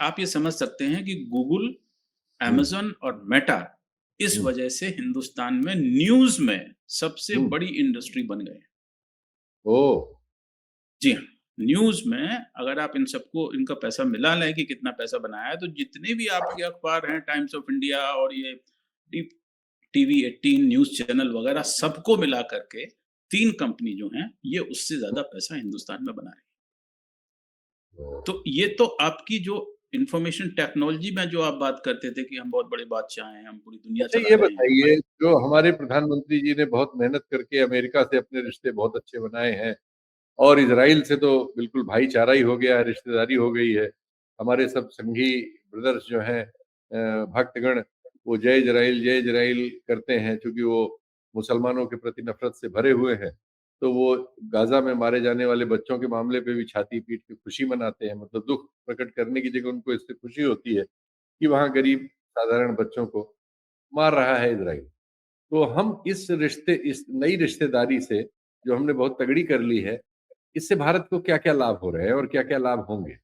आप ये समझ सकते हैं कि गूगल, हुँ, अमेज़न और मेटा इस हुँ, वजह से हिंदुस्तान में न्यूज़ में सबसे हुँ। बड़ी इंडस्ट्री बन गए हैं। ओह! जी हाँ, न्यूज़ में अगर आप इन सबको इनका पैसा मिला लें कि कितना पैसा बनाया है, तो जितने भी आपके अखबार हैं, टाइम्स ऑफ इंडिया और ये टी टीवी 18 न्यूज़ चैनल वगैरह सबको मिला कर के 3 कंपनी जो हैं, ये उससे ज़्यादा पैसा हिंदुस्तान में बना रही हैं। ओह! तो ये तो आपकी जो इन्फॉर्मेशन टेक्नोलॉजी में जो आप बात करते थे कि हम बहुत बड़े बादशाह हैं, हम पूरी दुनिया अच्छा चला ये रहे हैं, बताइए, जो हमारे प्रधानमंत्री जी ने बहुत मेहनत करके अमेरिका से अपने रिश्ते बहुत अच्छे बनाए हैं और इज़राइल से तो बिल्कुल भाईचारा ही हो गया है, रिश्तेदारी हो गई है। हमारे सब संघी ब्रदर्स जो हैं भक्तगण, वो जय इज़राइल करते हैं, चूँकि वो मुसलमानों के प्रति नफ़रत से भरे हुए हैं। तो वो गाज़ा में मारे जाने वाले बच्चों के मामले पे भी छाती पीट के खुशी मनाते हैं। मतलब दुःख प्रकट करने की जगह उनको इससे खुशी होती है कि वहाँ गरीब साधारण बच्चों को मार रहा है इज़राइल। तो हम इस नई रिश्तेदारी से, जो हमने बहुत तगड़ी कर ली है, इससे भारत को क्या-क्या लाभ हो रहे हैं और क्या-क्या लाभ होंगे?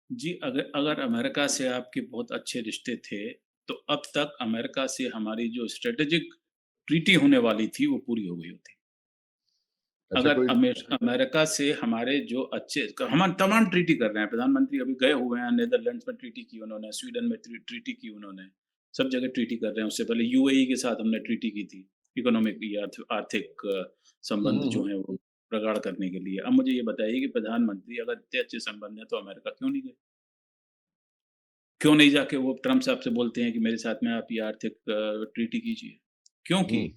जी, अगर अगर अमेरिका से आपके बहुत अच्छे रिश्ते थे, तो अब तक अमेरिका से हमारी जो स्ट्रैटेजिक ट्रीटी होने वाली थी, वो पूरी हो गई होती। अच्छा अगर कोई अमेरिका से हमारे जो अच्छे हम तमाम ट्रीटी कर रहे हैं, प्रधानमंत्री अभी गए हुए हैं, नीदरलैंड्स में ट्रीटी की उन्होंने, स्वीडन में ट्रीटी की उन्होंने, सब जगह ट्रीटी कर रहे हैं। उससे पहले यूएई के साथ हमने ट्रीटी की थी, इकोनॉमिक या आर्थिक हुँ, संबंध हुँ, जो हुँ। हैं वो प्रगाढ़ करने के लिए। अब मुझे ये बताइए कि प्रधानमंत्री अगर इतने अच्छे संबंध हैं, तो अमेरिका क्यों नहीं गए? क्यों नहीं जाके वो ट्रम्प साहब से बोलते हैं कि मेरे साथ में आप ये आर्थिक ट्रीटी कीजिए? क्योंकि हुँ,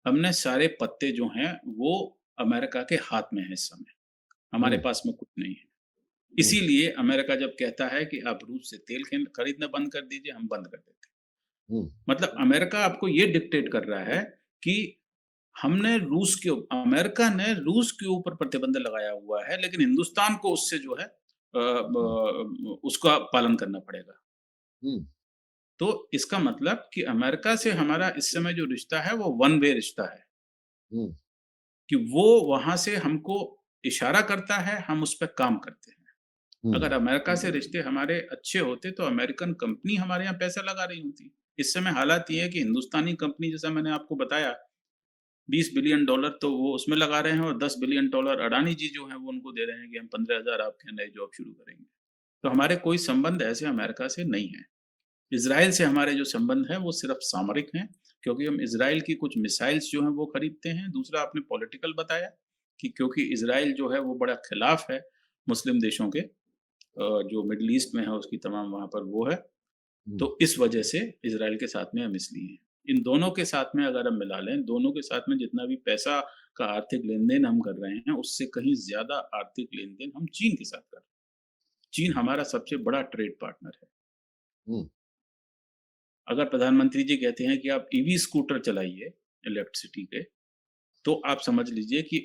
हमने सारे पत्ते जो हैं वो अमेरिका के हाथ में हैं इस समय, हमारे हुँ, पास में कुछ नहीं है। हुँ, इसीलिए अमेरिका जब कहता है कि आप रूस से तेल खरीदना बंद कर दीजिए, हम बंद कर देते हैं। हुँ, मतलब अमेरिका आपको ये डिक्टेट कर रहा है कि अमेरिका ने रूस के ऊपर प्रतिबंध लगाया हुआ है, लेकिन हिंदुस्तान को उससे जो है हुँ, उसका पालन करना पड़ेगा। हुँ, तो इसका मतलब कि अमेरिका से हमारा इस समय जो रिश्ता है वो वन वे रिश्ता है, हुँ, कि वो वहाँ से हमको इशारा करता है, हम उस पे काम करते हैं। हुँ, अगर अमेरिका से रिश्ते हमारे अच्छे होते तो अमेरिकन कंपनी हमारे यहाँ पैसा लगा रही होती। इस समय हालात ये है कि हिंदुस्तानी कंपनी जैसा मैंने आपको बताया 20 बिलियन डॉलर तो वो उसमें लगा रहे हैं और 10 बिलियन डॉलर अडानी जी जो हैं वो उनको दे रहे हैं कि हम 15,000 आपके यहाँ नए जॉब शुरू करेंगे। तो हमारे कोई संबंध ऐसे अमेरिका से नहीं है। इज़राइल से हमारे जो संबंध हैं वो सिर्फ़ सामरिक हैं, क्योंकि हम इज़राइल की कुछ मिसाइल्स जो हैं वो खरीदते हैं। दूसरा आपने पॉलिटिकल बताया कि क्योंकि इज़राइल जो है वो बड़ा खिलाफ़ है मुस्लिम देशों के जो मिडल ईस्ट में है उसकी तमाम वहाँ पर वो है। हुँ। तो इस वजह से इज़राइल के साथ में हम इसलिए हैं। इन दोनों के साथ में अगर हम मिला लें, दोनों के साथ में जितना भी पैसा का आर्थिक लेन-देन हम कर रहे हैं, उससे कहीं ज़्यादा आर्थिक लेन-देन हम चीन के साथ कर रहे हैं। चीन हुँ, हमारा सबसे बड़ा ट्रेड पार्टनर है। हुँ, अगर प्रधानमंत्री जी कहते हैं कि आप ईवी स्कूटर चलाइए इलेक्ट्रिसिटी के, तो आप समझ लीजिए कि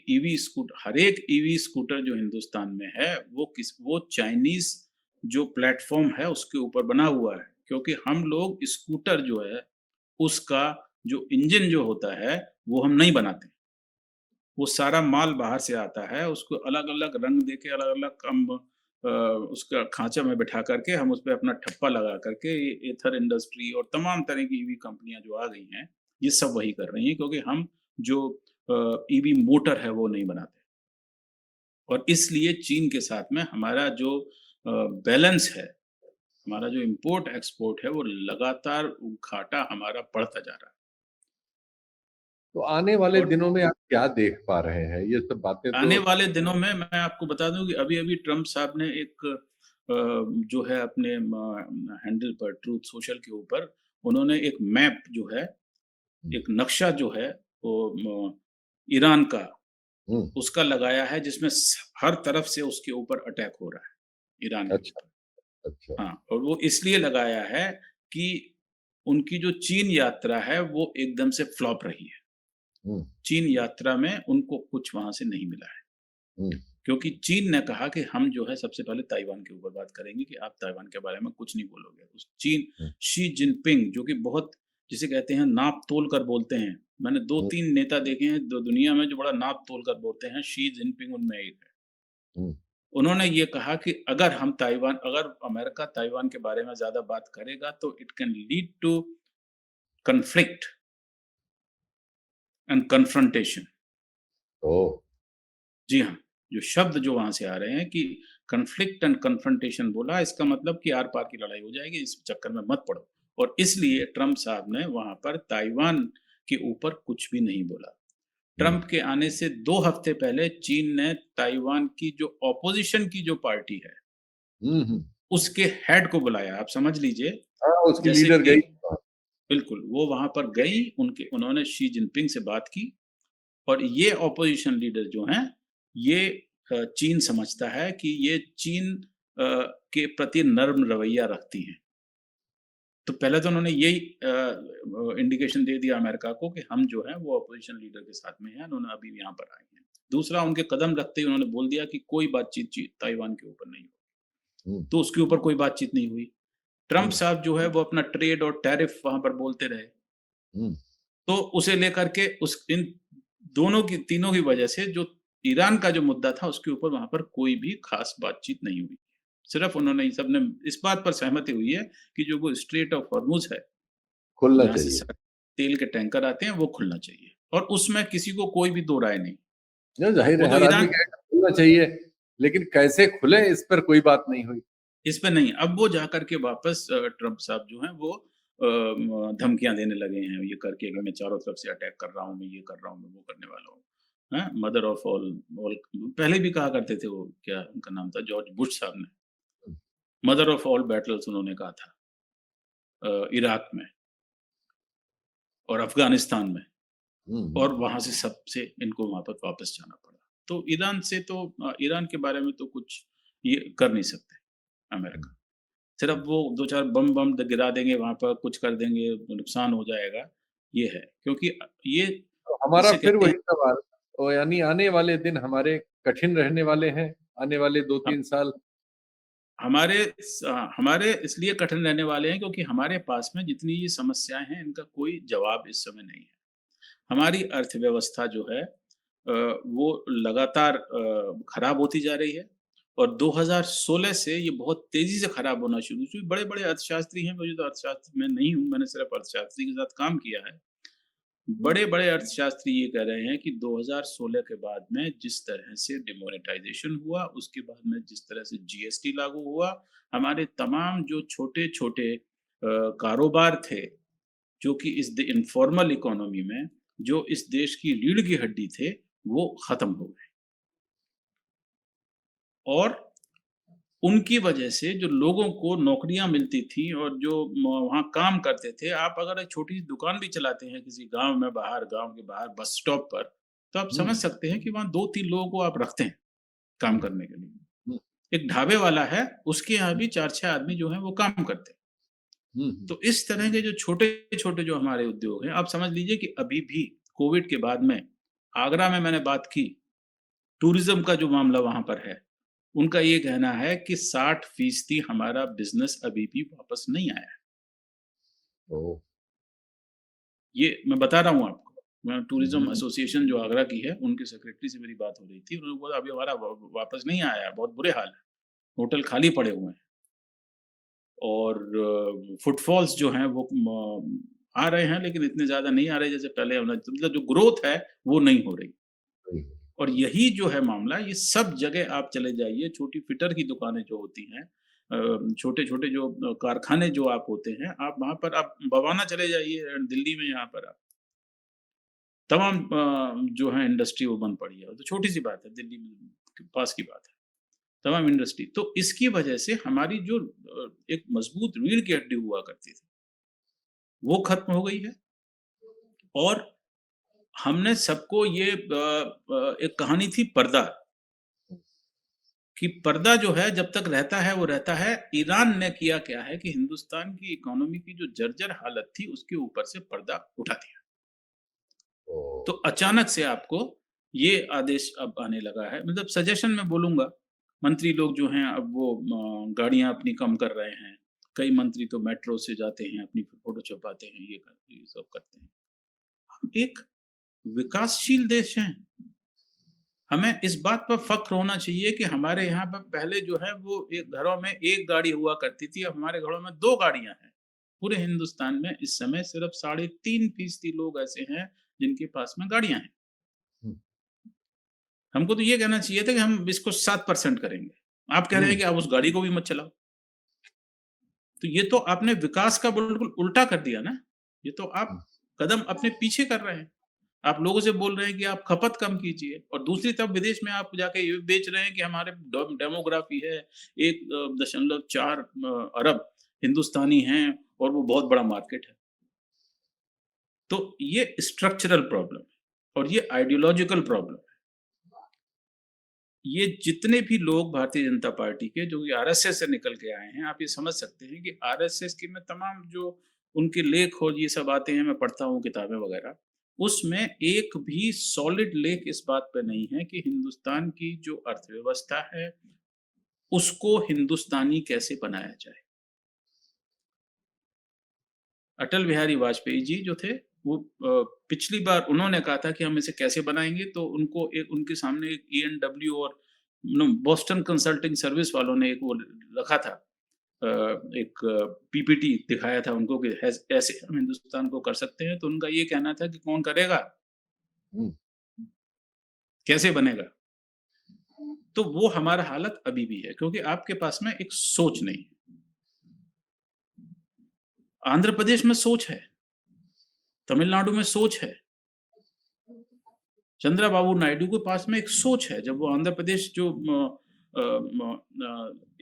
हर एक ईवी स्कूटर जो हिंदुस्तान में है, वो चाइनीज़ जो प्लेटफ़ॉर्म है उसके ऊपर बना हुआ है। क्योंकि हम लोग स्कूटर जो है, उसका जो इंजन जो होता है, वो हम नहीं बनाते। वो सारा माल बाहर से आता है, उसको अलग-अलग रंग देके अलग-अलग उसका खाँचा में बिठा करके हम उसपे अपना ठप्पा लगा करके ये एथर इंडस्ट्री और तमाम तरह की ईवी कंपनियाँ जो आ गई हैं, ये सब वही कर रही हैं क्योंकि हम जो ईवी मोटर है वो नहीं बनाते। और इसलिए चीन के साथ में हमारा जो बैलेंस है, हमारा जो इम्पोर्ट-एक्सपोर्ट है वो लगातार घाटा हमारा बढ़ता जा रहा है। तो आने वाले और दिनों में आप क्या देख पा रहे हैं? ये सब बातें आने तो वाले दिनों में मैं आपको बता दूँ कि अभी-अभी ट्रम्प साहब ने एक जो है अपने हैंडल पर ट्रूथ सोशल के ऊपर उन्होंने एक मैप जो है, हुँ, एक नक्शा जो है वो म ईरान का हुँ, उसका लगाया है जिसमें हर तरफ से उसके ऊपर अटैक हो रहा है, ईरान के अच्छा, ऊपर। अच्छा, हाँ, और वो इसलिए लगाया है कि उनकी जो चीन यात्रा है वो एकदम से फ्लॉप रही है। हुँ, चीन यात्रा में उनको कुछ वहाँ से नहीं मिला है। हुँ, क्योंकि चीन ने कहा कि हम जो है सबसे पहले ताइवान के ऊपर बात करेंगे कि आप ताइवान के बारे में कुछ नहीं बोलोगे। उस चीन हुँ, शी जिनपिंग जो कि बहुत जिसे कहते हैं नाप-तोल कर बोलते हैं। मैंने हुँ, 2-3 नेता देखे हैं दुनिया में जो बड़ा नाप-तोल कर बोलते हैं, शी जिनपिंग उनमें एक है। हुँ। उन्होंने ये कहा कि अगर अमेरिका ताइवान के बारे में ज़्यादा बात करेगा तो it can lead to conflict and confrontation. ओह! जी हाँ, जो शब्द जो वहाँ से आ रहे हैं कि कॉन्फ्लिक्ट एंड कन्फ्रंटेशन बोला, इसका मतलब कि आर-पार की लड़ाई हो जाएगी, इस चक्कर में मत पड़ो। और इसलिए ट्रम्प साहब ने वहाँ पर ताइवान के ऊपर कुछ भी नहीं बोला। हुँ, ट्रम्प के आने से 2 हफ्ते पहले चीन ने ताइवान की जो ऑपोज़िशन की जो पार्टी है, हुँ, हुँ। उसके हेड को बुलाया। आप समझ लीजिए हाँ, उसकी जैसे लीडर कि गई। हाँ, बिल्कुल, वो वहाँ पर गई, उन्होंने शी जिनपिंग से बात की और ये ऑपोज़िशन लीडर जो हैं, ये चीन समझता है कि ये चीन के प्रति नर्म रवैया रखती हैं। तो पहले तो उन्होंने यही इंडिकेशन दे दिया अमेरिका को कि हम जो हैं वो ऑपोज़िशन लीडर के साथ में हैं, उन्होंने अभी यहाँ पर आए हैं। दूसरा उनके कदम रखते ही उन्होंने बोल दिया कि कोई बातचीत ताइवान के ऊपर नहीं होगी। हुँ, तो उसके ऊपर कोई बातचीत नहीं हुई। ट्रम्प हुँ, साहब जो है वो अपना ट्रेड और टैरिफ वहाँ पर बोलते रहे। हुँ, तो उसे लेकर के उस इन दोनों की तीनों की वजह से जो ईरान का जो मुद्दा था उसके ऊपर वहाँ पर कोई भी ख़ास बातचीत नहीं हुई। सिर्फ़ उन्होंने सबने इस बात पर सहमति हुई है कि जो वो स्ट्रेट ऑफ हॉर्मुज़ है, खुलना जहाँ से चाहिए। तेल के टैंकर आते हैं वो खुलना चाहिए और उसमें किसी को कोई भी दो राय नहीं। जो ज़ाहिर वो है तो हर आदमी ईरान कहेगा खुलना चाहिए, लेकिन कैसे खुले इस पर कोई बात नहीं हुई। इस पे नहीं, अब वो जाकर के वापस ट्रम्प साहब जो हैं वो धमकियाँ देने लगे हैं ये करके कि मैं चारों तरफ से अटैक कर रहा हूँ, मैं ये कर रहा हूँ, मैं वो करने वाला हूँ। हैं? मदर ऑफ ऑल ऑल पहले भी कहा करते थे वो क्या उनका नाम था जॉर्ज बुश साहब ने, हुँ, मदर ऑफ ऑल बैटल्स उन्होंने कहा था इराक में और अफ़गानिस्तान में हुँ, हुँ, और वहाँ से सबसे इनको वहाँ पर वापस जाना पड़ा। तो ईरान से तो ईरान के बारे में तो कुछ ये कर नहीं सकते हुँ, अमेरिका। सिर्फ़ हुँ। वो 2-4 बम गिरा देंगे वहाँ पर, कुछ कर देंगे, नुकसान हो जाएगा, ये है। क्योंकि ये तो हमारा जिसे फिर कहते हैं वही सवाल तो यानी आने वाले दिन हमारे कठिन रहने वाले हैं, आने वाले हम 2-3 साल। हमारे इसलिए कठिन रहने वाले हैं क्योंकि हमारे पास में जितनी ये समस्याएँ हैं, इनका कोई जवाब इस समय नहीं है। हमारी अर्थव्यवस्था जो है वो लगातार खराब होती जा रही है और 2016 से ये बहुत तेज़ी से खराब होना शुरू हुई। बड़े-बड़े अर्थशास्त्री हैं, मुझे तो अर्थशास्त्र में नहीं हूँ, मैंने सिर्फ़ अर्थशास्त्री के साथ काम किया है। बड़े-बड़े अर्थशास्त्री ये कह रहे हैं कि 2016 के बाद में जिस तरह से डिमोनेटाइज़ेशन हुआ, उसके बाद में जिस तरह से जीएसटी लागू हुआ, हमारे तमाम जो छोटे-छोटे कारोबार थे, जो कि इस द इन्फॉर्मल इकोनॉमी में जो इस देश की रीढ़ की हड्डी थे, वो ख़त्म हो गए। और उनकी वजह से जो लोगों को नौकरियाँ मिलती थी और जो वहाँ काम करते थे, आप अगर एक छोटी-सी दुकान भी चलाते हैं किसी गाँव में बाहर गाँव के बाहर बस स्टॉप पर, तो आप हुँ, समझ सकते हैं कि वहाँ 2-3 लोगों को आप रखते हैं, काम हुँ, करने के लिए। हुँ, एक ढाबे वाला है, उसके यहाँ भी 4-6 आदमी जो हैं वो काम करते हैं। हुँ, हुँ, तो इस तरह के जो छोटे-छोटे जो हमारे उद्योग हैं, आप समझ लीजिए कि अभी भी कोविड के बाद में आगरा में मैंने बात की, टूरिज़्म का जो मामला वहाँ पर है, उनका ये कहना है कि 60% हमारा बिज़नेस अभी भी वापस नहीं आया है। ओह! ये मैं बता रहा हूँ आपको। मैं हुँ, टूरिज़्म हुँ, एसोसिएशन जो आगरा की है, उनके सेक्रेटरी से मेरी बात हो रही थी। उन्होंने बोला अभी हमारा वापस नहीं आया है, बहुत बुरे हाल है। होटल खाली पड़े हुए हैं और फुटफॉल्स जो हैं वो आ रहे हैं लेकिन इतने ज़्यादा नहीं आ रहे जैसे पहले होना मतलब जो ग्रोथ है, वो नहीं हो रही। सही। और यही जो है मामला, ये सब जगह आप चले जाइए, छोटी फिटर की दुकानें जो होती हैं छोटे-छोटे जो कारखाने जो आप होते हैं, आप वहाँ पर आप बवाना चले जाइए दिल्ली में यहाँ पर आप, तमाम जो है इंडस्ट्री वो बंद पड़ी है। तो छोटी-सी बात है, दिल्ली में के पास की बात है, तमाम इंडस्ट्री। तो इसकी वजह से हमारी जो एक मजबूत रीढ़ की हड्डी हुआ करती थी, वो खत्म हो गई है और हमने सबको ये एक कहानी थी पर्दा कि पर्दा जो है जब तक रहता है वो रहता है। ईरान ने किया क्या है कि हिंदुस्तान की इकोनॉमी की जो जर्जर हालत थी उसके ऊपर से पर्दा उठा दिया। ओह! तो अचानक से आपको ये आदेश अब आने लगा है मतलब सजेशन मैं बोलूँगा, मंत्री लोग जो हैं अब वो गाड़ियाँ अपनी कम कर रहे हैं कई मंत्री तो मेट्रो से जाते हैं, अपनी फ़ोटो छुपाते हैं, ये सब करते हैं। हम एक विकासशील देश हैं। हमें इस बात पर फ़ख्र होना चाहिए कि हमारे यहाँ पर पहले जो है वो एक घरों में 1 गाड़ी हुआ करती थी, अब हमारे घरों में 2 गाड़ियाँ हैं। पूरे हिंदुस्तान में इस समय सिर्फ़ 3.5% लोग ऐसे हैं जिनके पास में गाड़ियाँ हैं। हुँ, हमको तो ये कहना चाहिए था कि हम इसको 7% करेंगे। आप कह रहे हैं हुँ, कि आप उस गाड़ी को भी मत चलाओ। तो ये तो आपने विकास का बिल्कुल उल्टा कर दिया ना। ये तो आप हुँ, कदम अपने पीछे कर रहे हैं। आप लोगों से बोल रहे हैं कि आप खपत कम कीजिए और दूसरी तरफ विदेश में आप जाके ये बेच रहे हैं कि हमारे डेमोग्राफी है 1.4 अरब हिंदुस्तानी हैं और वो बहुत बड़ा मार्केट है। तो ये स्ट्रक्चरल प्रॉब्लम है और ये आइडियोलॉजिकल प्रॉब्लम है। ये जितने भी लोग भारतीय जनता पार्टी के जो कि आरएसएस से निकल के आए हैं, आप ये समझ सकते हैं कि आरएसएस की मैं तमाम जो उनके लेख और ये सब आते हैं, मैं पढ़ता हूँ किताबें वगैरह, उसमें एक भी सॉलिड लेख इस बात पे नहीं है कि हिंदुस्तान की जो अर्थव्यवस्था है, उसको हिंदुस्तानी कैसे बनाया जाए। अटल बिहारी वाजपेयी जी जो थे, वो पिछली बार उन्होंने कहा था कि हम इसे कैसे बनाएँगे, तो उनको एक उनके सामने एक ईएनडब्ल्यू और बोस्टन कंसल्टिंग सर्विस वालों ने एक वो रखा था, अ, एक पीपीटी दिखाया था उनको कि ऐसे हम हिंदुस्तान को कर सकते हैं, तो उनका ये कहना था कि कौन करेगा? हुँ। कैसे बनेगा? तो वो हमारा हालत अभी भी है क्योंकि आपके पास में एक सोच नहीं है। आंध्र प्रदेश में सोच है, तमिलनाडु में सोच है। चंद्रबाबू नायडू के पास में एक सोच है, जब वो आंध्र प्रदेश जो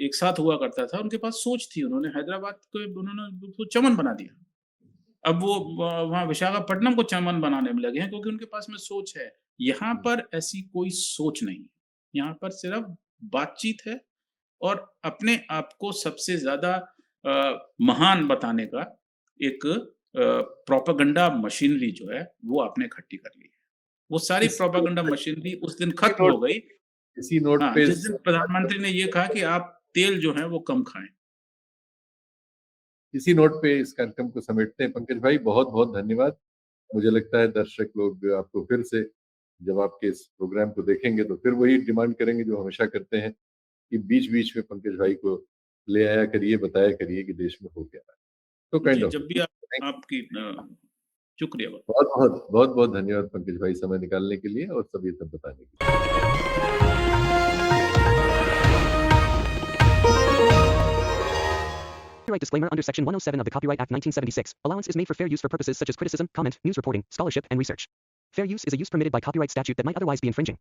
एक साथ हुआ करता था, उनके पास सोच थी, उन्होंने हैदराबाद को उन्होंने उसको चमन बना दिया। अब वो वहाँ विशाखापट्टनम को चमन बनाने में लगे हैं क्योंकि उनके पास में सोच है। यहाँ पर ऐसी कोई सोच नहीं है, यहाँ पर सिर्फ़ बातचीत है और अपने आप को सबसे ज़्यादा महान बताने का एक प्रोपेगेंडा मशीनरी जो है, वो आपने इकट्ठी कर ली है। वो सारी इसी नोट प्रोपेगेंडा पे मशीनरी उस दिन इसी खत्म नोट हो गई। इसी नोट हाँ, पे जिस दिन समाप्त प्रधानमंत्री ने ये कहा कि आप तेल जो है वो कम खाएँ। इसी नोट पे इस कार्यक्रम को समेटते हैं। पंकज भाई, बहुत-बहुत धन्यवाद। मुझे लगता है दर्शक लोग आपको फिर से जब आपके इस प्रोग्राम को देखेंगे तो फिर वही डिमांड करेंगे जो हमेशा करते हैं कि बीच-बीच में पंकज भाई को ले आया करिए, बताया करिए कि देश में हो क्या रहा है। तो काइंड जी, ऑफ जब भी आप आपकी शुक्रिया। बहुत-बहुत धन्यवाद पंकज भाई समय निकालने के लिए और सब ये सब बताने के लिए। Copyright disclaimer under Section 107 of the Copyright Act 1976. Allowance is made for fair use for purposes such as criticism, comment, news reporting, scholarship, and research. Fair use is a use permitted by copyright statute that might otherwise be infringing.